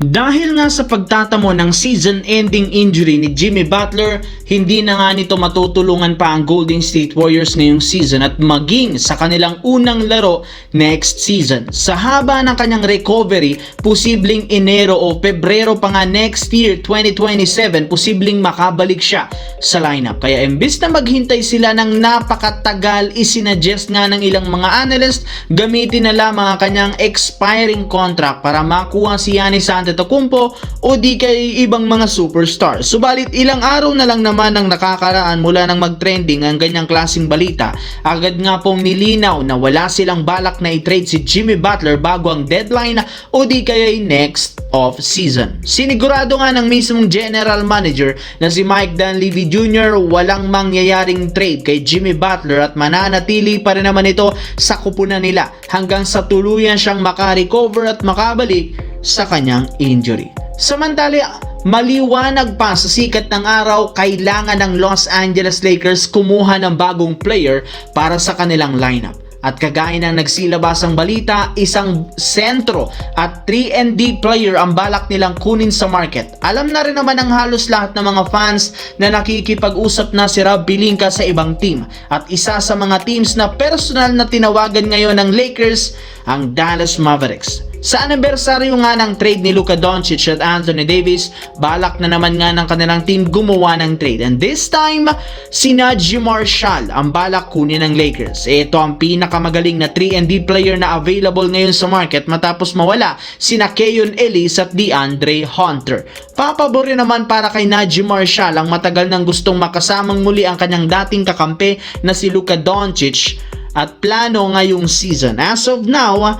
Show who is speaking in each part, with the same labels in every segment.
Speaker 1: Dahil nga sa pagtatamo ng season-ending injury ni Jimmy Butler, hindi na nga nito matutulungan pa ang Golden State Warriors ngayong season at maging sa kanilang unang laro next season. Sa haba ng kanyang recovery, posibleng Enero o Pebrero pa nga next year, 2027, posibleng makabalik siya sa lineup. Kaya imbis na maghintay sila ng napakatagal, isinuggest nga ng ilang mga analyst, gamitin na lamang ang kanyang expiring contract para makuha si Giannis Antetokounmpo o di kay ibang mga superstars. Subalit ilang araw na lang naman ang nakakaraan mula nang mag-trending ang ganyang klaseng balita, agad nga pong nilinaw na wala silang balak na i-trade si Jimmy Butler bago ang deadline o di kaya next off season. Sinigurado nga ng mismong general manager na si Mike Dunleavy Jr. walang mangyayaring trade kay Jimmy Butler at mananatili pa rin naman ito sa kupunan nila hanggang sa tuluyan siyang makarecover at makabalik sa kanyang injury. Samantala, maliwanag pa sa sikat ng araw, kailangan ng Los Angeles Lakers kumuha ng bagong player para sa kanilang lineup. At kagaya ng nagsilabasang balita, isang sentro at 3-and-D player ang balak nilang kunin sa market. Alam na rin naman ng halos lahat ng mga fans na nakikipag-usap na si Rob Pelinka sa ibang team. At isa sa mga teams na personal na tinawagan ngayon ng Lakers, ang Dallas Mavericks. Sa anibersaryo nga ng trade ni Luka Doncic at Anthony Davis, balak na naman nga ng kanilang team gumawa ng trade. And this time, si Naji Marshall ang balak kunin ng Lakers. Ito ang pinakamagaling na 3-and-D player na available ngayon sa market matapos mawala sina Keyon Ellis at DeAndre Hunter. Papaborin naman para kay Naji Marshall ang matagal nang gustong makasamang muli ang kanyang dating kakampi na si Luka Doncic at plano ngayong season. As of now,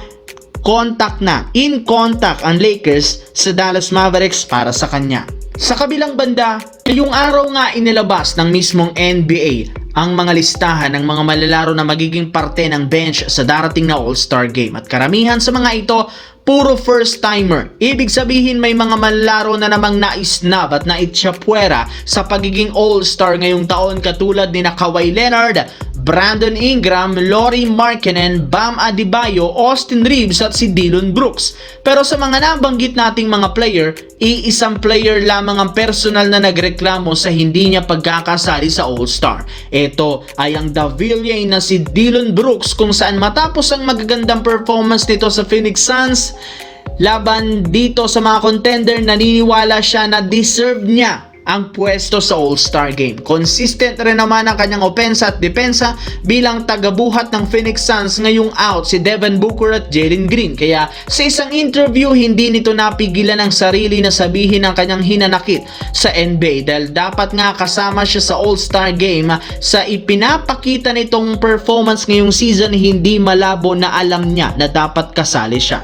Speaker 1: in contact ang Lakers sa Dallas Mavericks para sa kanya. Sa kabilang banda, ngayong araw nga inilabas ng mismong NBA ang mga listahan ng mga malalaro na magiging parte ng bench sa darating na All-Star Game. At karamihan sa mga ito, puro first-timer. Ibig sabihin may mga malalaro na namang naisnab at naitsapwera sa pagiging All-Star ngayong taon katulad ni Kawhi Leonard, Brandon Ingram, Lauri Markkanen, Bam Adebayo, Austin Reeves at si Dillon Brooks. Pero sa mga nabanggit nating mga player, iisang player lamang ang personal na nagreklamo sa hindi niya pagkakasali sa All-Star. Ito ay ang Davilier na si Dillon Brooks, kung saan matapos ang magagandang performance nito sa Phoenix Suns laban dito sa mga contender, naniniwala siya na deserve niya ang pwesto sa All-Star Game. Consistent rin naman ang kanyang opensa at depensa bilang tagabuhat ng Phoenix Suns ngayong out si Devin Booker at Jalen Green. Kaya sa isang interview, hindi nito napigilan ang sarili na sabihin ang kanyang hinanakit sa NBA dahil dapat nga kasama siya sa All-Star Game. Sa ipinapakita nitong performance ngayong season, hindi malabo na alam niya na dapat kasali siya.